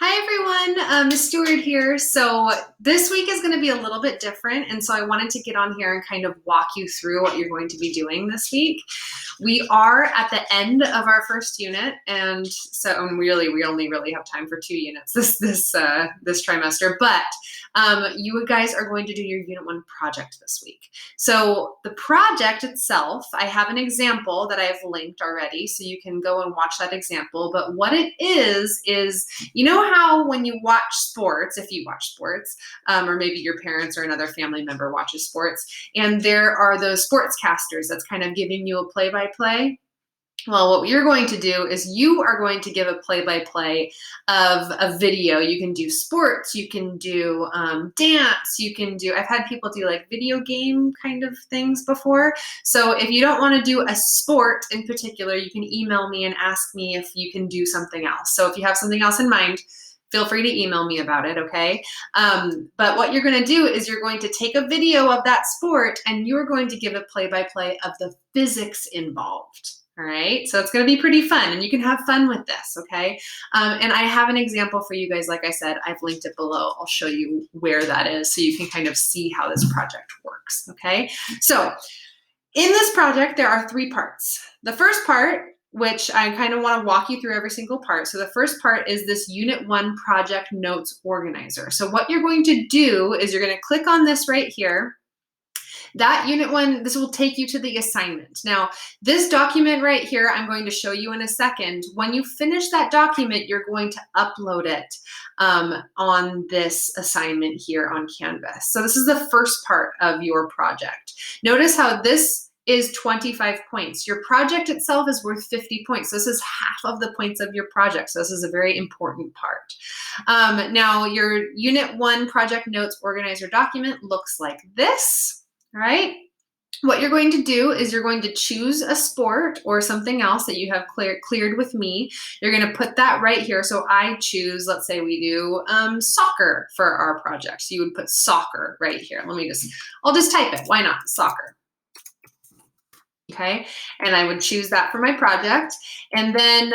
Hi everyone, Miss Stewart here. So this week is going to be a little bit different, and so I wanted to get on here and kind of walk you through what you're going to be doing this week. We are at the end of our first unit, and so we only really have time for 2 units this trimester. But you guys are going to do your Unit 1 project this week. So the project itself, I have an example that I've linked already, so you can go and watch that example. But what it is you know how when you watch sports, if you watch sports, or maybe your parents or another family member watches sports, and there are those sportscasters that's kind of giving you a play-by-play? Well, what you're going to do is you are going to give a play-by-play of a video. You can do sports, you can do dance, you can do, I've had people do like video game kind of things before. So if you don't want to do a sport in particular, you can email me and ask me if you can do something else. So if you have something else in mind, feel free to email me about it, okay? But what you're gonna do is you're going to take a video of that sport and you're going to give a play-by-play of the physics involved. All right, so it's gonna be pretty fun and you can have fun with this, okay? And I have an example for you guys, like I said, I've linked it below. I'll show you where that is so you can kind of see how this project works, okay? So in this project, there are 3 parts. The first part, which I kind of want to walk you through every single part. So the first part is this Unit 1 project notes organizer. So what you're going to do is you're going to click on this right here. That Unit 1, this will take you to the assignment. Now, this document right here, I'm going to show you in a second. When you finish that document, you're going to upload it on this assignment here on Canvas. So this is the first part of your project. Notice how this is 25 points. Your project itself is worth 50 points. This is half of the points of your project. So this is a very important part. Now, your Unit 1 project notes organizer document looks like this. All right, what you're going to do is you're going to choose a sport or something else that you have cleared with me. You're going to put that right here. So I choose, let's say we do soccer for our project. So you would put soccer right here. I'll just type it. Why not? Soccer. Okay, and I would choose that for my project. And then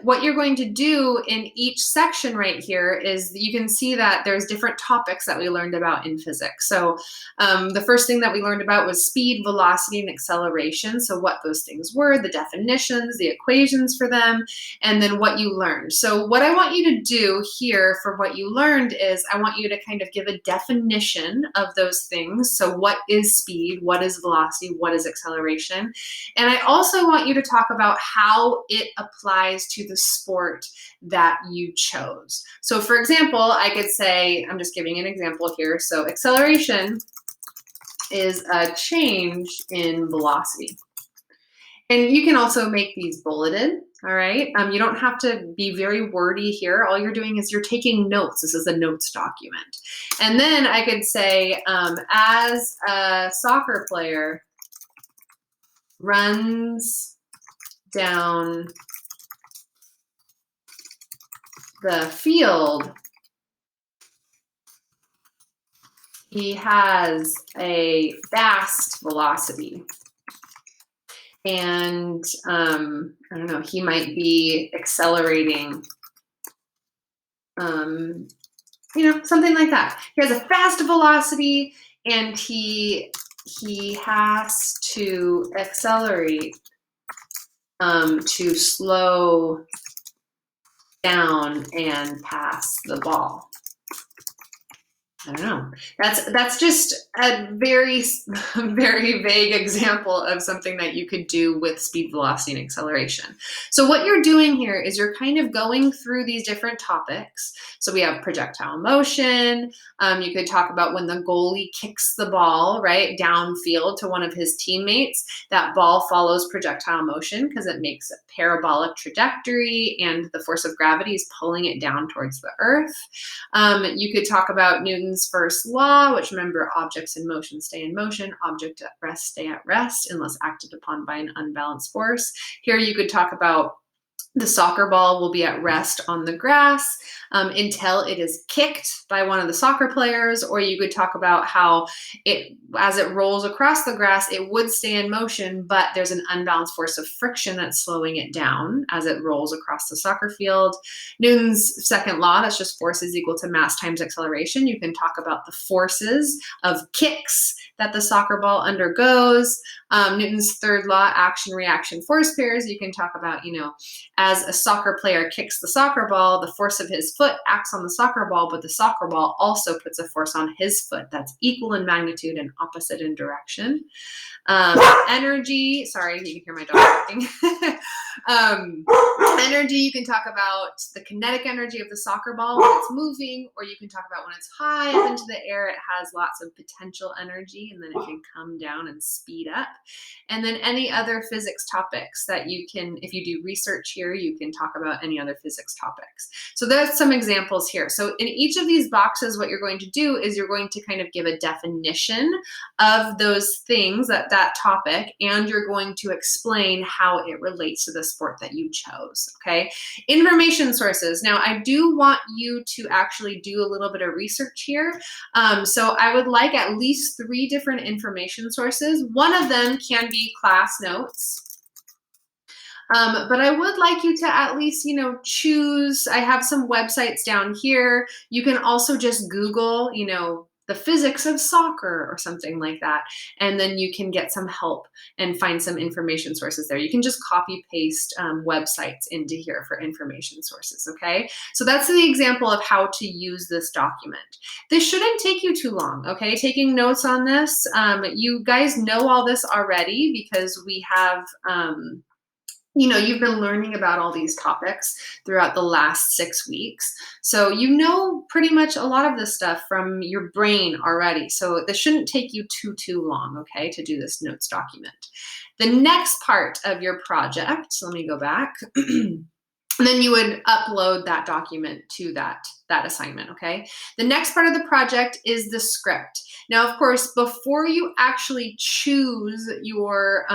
what you're going to do in each section right here is you can see that there's different topics that we learned about in physics. So the first thing that we learned about was speed, velocity, and acceleration. So what those things were, the definitions, the equations for them, and then what you learned. So what I want you to do here for what you learned is I want you to kind of give a definition of those things. So what is speed? What is velocity? What is acceleration? And I also want you to talk about how it applies to the sport that you chose. So for example, I could say, I'm just giving an example here. So acceleration is a change in velocity. And you can also make these bulleted, all right? You don't have to be very wordy here. All you're doing is you're taking notes. This is a notes document. And then I could say, as a soccer player, runs down the field, he has a fast velocity. And I don't know, he might be accelerating, something like that. He has a fast velocity and he has to accelerate to slow down and pass the ball. I don't know. That's just a very, very vague example of something that you could do with speed, velocity, and acceleration. So what you're doing here is you're kind of going through these different topics. So we have projectile motion. You could talk about when the goalie kicks the ball, right, downfield to one of his teammates. That ball follows projectile motion because it makes a parabolic trajectory and the force of gravity is pulling it down towards the earth. You could talk about Newton's first law, which remember, objects in motion stay in motion, objects at rest stay at rest unless acted upon by an unbalanced force. Here you could talk about The soccer ball will be at rest on the grass until it is kicked by one of the soccer players, or you could talk about how as it rolls across the grass, it would stay in motion, but there's an unbalanced force of friction that's slowing it down as it rolls across the soccer field. Newton's second law, that's just force is equal to mass times acceleration. You can talk about the forces of kicks that the soccer ball undergoes. Newton's third law, action, reaction, force pairs. You can talk about, as a soccer player kicks the soccer ball, the force of his foot acts on the soccer ball, but the soccer ball also puts a force on his foot that's equal in magnitude and opposite in direction. Energy, sorry, you can hear my dog barking. Energy, you can talk about the kinetic energy of the soccer ball when it's moving, or you can talk about when it's high up into the air, it has lots of potential energy, and then it can come down and speed up. And then any other physics topics that you can, if you do research here, you can talk about any other physics topics. So there's some examples here. So in each of these boxes, what you're going to do is you're going to kind of give a definition of those things, that topic, and you're going to explain how it relates to the sport that you chose, okay? Information sources. Now, I do want you to actually do a little bit of research here. So I would like at least 3 different information sources. One of them can be class notes. But I would like you to at least, choose. I have some websites down here. You can also just Google, the physics of soccer or something like that. And then you can get some help and find some information sources there. You can just copy paste websites into here for information sources, okay? So that's the example of how to use this document. This shouldn't take you too long, okay? Taking notes on this, you guys know all this already because we have, you've been learning about all these topics throughout the last 6 weeks. So you know pretty much a lot of this stuff from your brain already. So this shouldn't take you too long, okay, to do this notes document. The next part of your project, so let me go back. And then you would upload that document to that assignment, okay? The next part of the project is the script. Now, of course, before you actually choose your,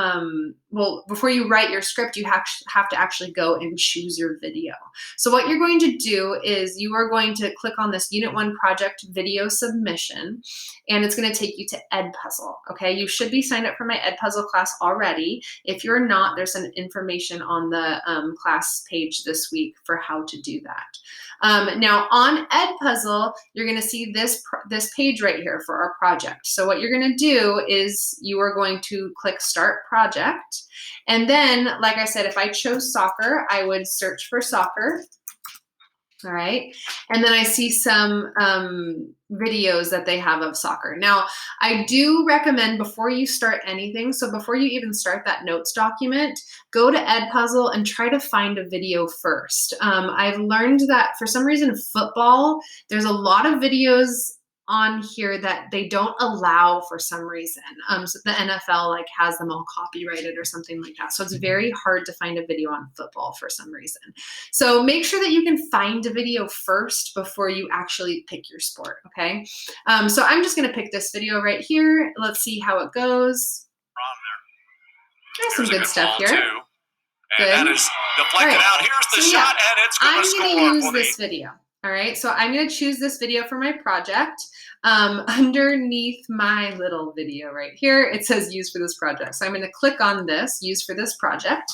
before you write your script, you have to actually go and choose your video. So what you're going to do is you are going to click on this Unit 1 project video submission, and it's going to take you to Edpuzzle, okay? You should be signed up for my Edpuzzle class already. If you're not, there's some information on the class page this week for how to do that. Now, on Edpuzzle, you're going to see this page right here for our project. So what you're going to do is you are going to click Start Project. And then, like I said, if I chose soccer, I would search for soccer. All right. And then I see some videos that they have of soccer. Now, I do recommend before you start anything, so before you even start that notes document, go to Edpuzzle and try to find a video first. I've learned that for some reason football, there's a lot of videos on here that they don't allow for some reason. So the NFL has them all copyrighted or something like that. So it's very hard to find a video on football for some reason. So make sure that you can find a video first before you actually pick your sport, okay? So I'm just gonna pick this video right here. Let's see how it goes. There's some good stuff here. And good. That is deflected out. Here's the shot, and it's going to score. I'm going to use this video. All right, so I'm going to choose this video for my project. Underneath my little video right here, it says use for this project. So I'm going to click on this, use for this project.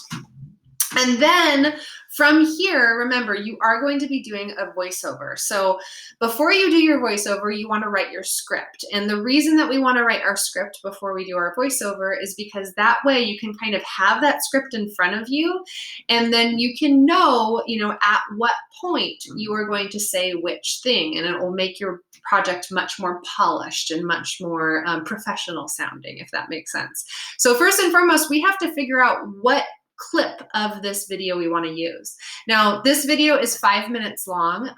And then from here, remember, you are going to be doing a voiceover. So before you do your voiceover, you want to write your script. And the reason that we want to write our script before we do our voiceover is because that way you can kind of have that script in front of you, and then you can know, at what point you are going to say which thing, and it will make your project much more polished and much more professional sounding, if that makes sense. So first and foremost, we have to figure out what clip of this video we want to use. Now, this video is 5 minutes long.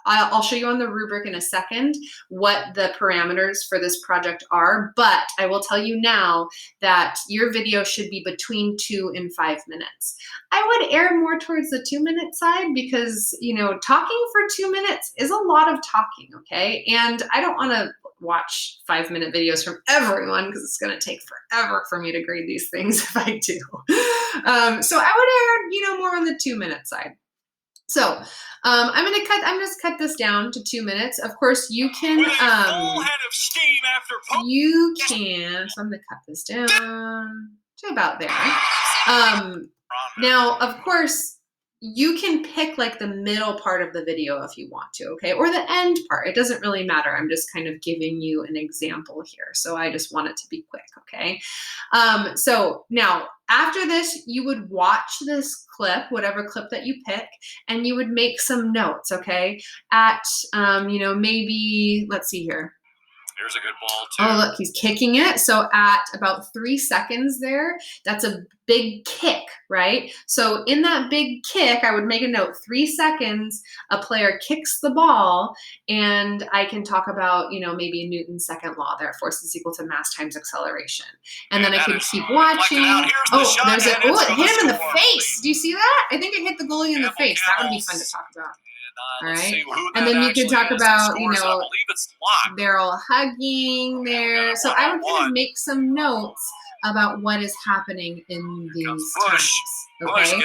I'll show you on the rubric in a second what the parameters for this project are, but I will tell you now that your video should be between 2 and 5 minutes. I would err more towards the 2-minute side because, you know, talking for 2 minutes is a lot of talking, okay? And I don't want to watch 5-minute videos from everyone because it's going to take forever for me to grade these things if I do. So I would err, you know, more on the 2-minute side. So I'm just cut this down to 2 minutes. Of course, you can With a full head of steam after so I'm gonna cut this down to about there. Now, of course, you can pick like the middle part of the video if you want to, okay? Or the end part, it doesn't really matter. I'm just kind of giving you an example here. So I just want it to be quick, okay? So now after this, you would watch this clip, whatever clip that you pick, and you would make some notes, okay? At, you know, maybe, let's see here. Here's a good ball, too. Oh, look, he's kicking it. So at about 3 seconds there, that's a big kick, right? So in that big kick, I would make a note, 3 seconds, a player kicks the ball, and I can talk about, you know, maybe Newton's second law there, force is equal to mass times acceleration. And then I could keep watching. Oh, there's it. Oh, it hit him in the face. Do you see that? I think it hit the goalie in the face. That would be fun to talk about. All right, and then you could talk about, you know, they're all hugging there. So I would kind of make some notes about what is happening in these times, okay?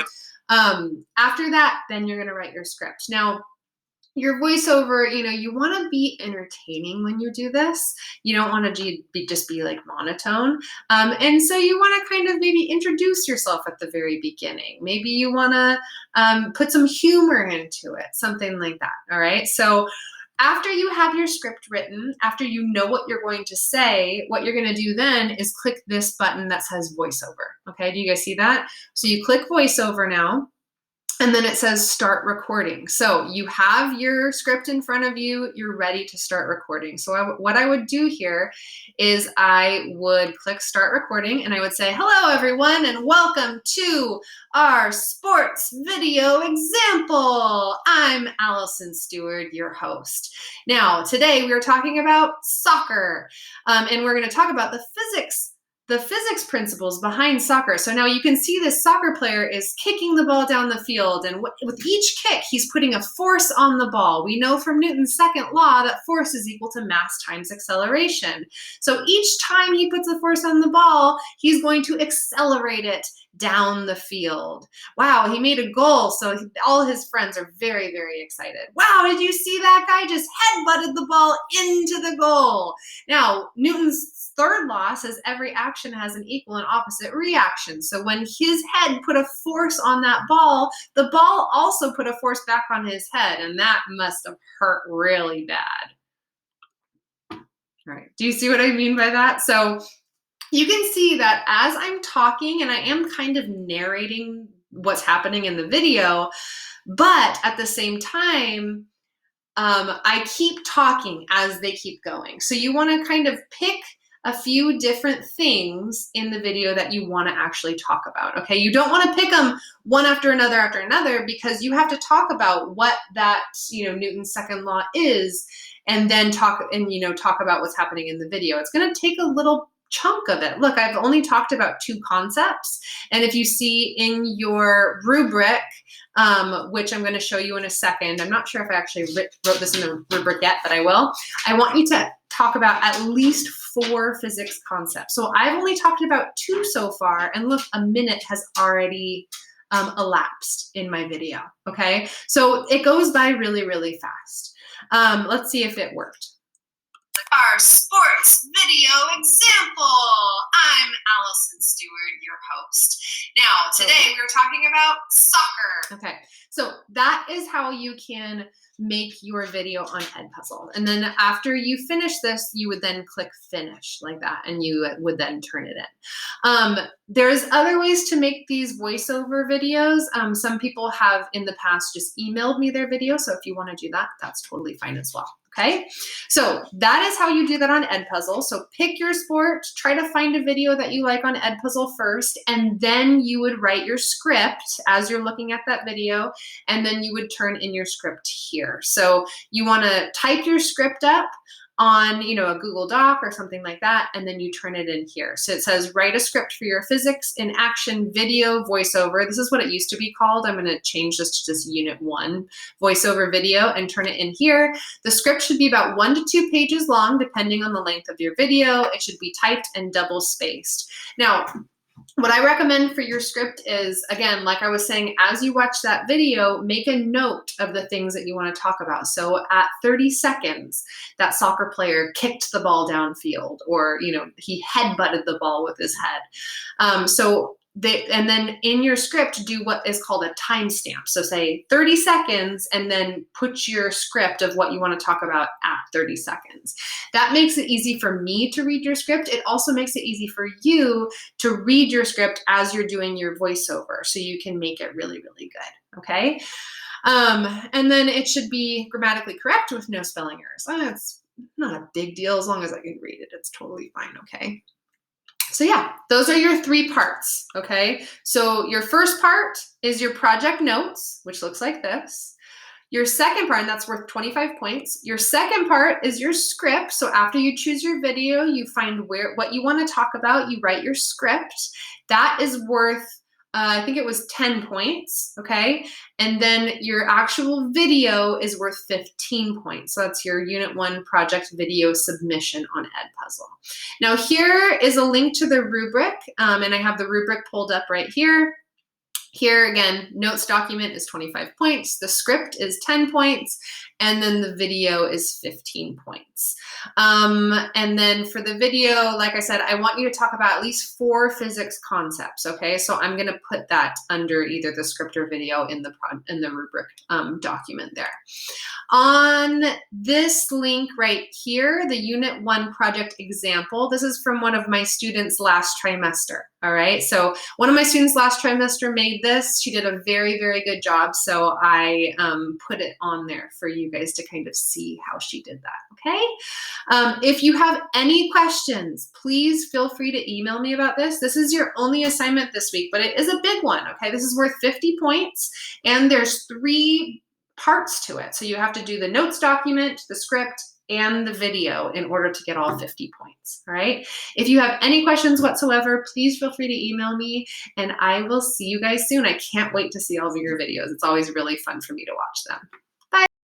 After that, then you're gonna write your script. Now, your voiceover, you know, you want to be entertaining when you do this. You don't want to just be like monotone. And so you want to kind of maybe introduce yourself at the very beginning. Maybe you want to put some humor into it, something like that. All right. So after you have your script written, after you know what you're going to say, what you're going to do then is click this button that says voiceover. Okay. Do you guys see that? So you click voiceover now. And then it says start recording. So you have your script in front of you, you're ready to start recording. So what I would do here is I would click start recording and I would say, hello everyone and welcome to our sports video example. I'm Allison Stewart, your host. Now, today we are talking about soccer and we're gonna talk about the physics principles behind soccer. So now you can see this soccer player is kicking the ball down the field, and with each kick, he's putting a force on the ball. We know from Newton's second law that force is equal to mass times acceleration. So each time he puts a force on the ball, he's going to accelerate it down the field. Wow, he made a goal, so all his friends are very, very excited. Wow, did you see that guy just headbutted the ball into the goal? Now, Newton's third law says every action has an equal and opposite reaction. So when his head put a force on that ball, the ball also put a force back on his head, and that must have hurt really bad. All right, do you see what I mean by that? So you can see that as I'm talking, and I am kind of narrating what's happening in the video, but at the same time, I keep talking as they keep going. So you want to kind of pick a few different things in the video that you want to actually talk about, okay? You don't want to pick them one after another because you have to talk about what that, you know, Newton's second law is, and then talk about what's happening in the video. It's going to take a little chunk of it. Look, I've only talked about 2 concepts, and if you see in your rubric, which I'm going to show you in a second, I'm not sure if I actually wrote this in the rubric yet, but I will. I want you to talk about at least 4 physics concepts. So I've only talked about 2 so far, and look, a minute has already elapsed in my video, okay? So it goes by really, really fast. Let's see if it worked. Our sports video example. I'm Allison Stewart, your host. Now, today we're talking about soccer. Okay, so that is how you can make your video on Edpuzzle. And then after you finish this, you would then click finish like that, and you would then turn it in. There's other ways to make these voiceover videos. Some people have in the past just emailed me their video, so if you want to do that, that's totally fine as well. Okay, so that is how you do that on Edpuzzle. So pick your sport, try to find a video that you like on Edpuzzle first, and then you would write your script as you're looking at that video, and then you would turn in your script here. here. So you want to type your script up on, you know, a Google Doc or something like that, and then you turn it in here. So it says, write a script for your physics in action video voiceover. This is what it used to be called. I'm gonna change this to just Unit 1 voiceover video and turn it in here. The script should be about 1 to 2 pages long, depending on the length of your video. It should be typed and double spaced. Now, what I recommend for your script is, again, like I was saying, as you watch that video, make a note of the things that you want to talk about. So at 30 seconds, that soccer player kicked the ball downfield, or, you know, he headbutted the ball with his head. And then in your script, do what is called a timestamp. So say 30 seconds, and then put your script of what you want to talk about at 30 seconds. That makes it easy for me to read your script. It also makes it easy for you to read your script as you're doing your voiceover, so you can make it really, really good, okay? And then it should be grammatically correct with no spelling errors. It's not a big deal as long as I can read it. It's totally fine, okay? So yeah, those are your 3 parts, okay? So your first part is your project notes, which looks like this. Your second part, and that's worth 25 points. Your second part is your script. So after you choose your video, you find what you want to talk about, you write your script. That is worth, I think it was 10 points, okay? And then your actual video is worth 15 points. So that's your Unit 1 project video submission on Edpuzzle. Now here is a link to the rubric, and I have the rubric pulled up right here. Here again, notes document is 25 points, the script is 10 points, and then the video is 15 points. And then for the video, like I said, I want you to talk about at least 4 physics concepts, okay? So I'm gonna put that under either the script or video in the rubric document there. On this link right here, the Unit 1 project example, this is from one of my students last trimester, all right? So one of my students last trimester made this. She did a very, very good job, so I put it on there for you guys to kind of see how she did that, okay? If you have any questions, please feel free to email me about this. This is your only assignment this week, but it is a big one, okay? This is worth 50 points, and there's 3 parts to it. So you have to do the notes document, the script, and the video in order to get all 50 points, all right? If you have any questions whatsoever, please feel free to email me, and I will see you guys soon. I can't wait to see all of your videos. It's always really fun for me to watch them.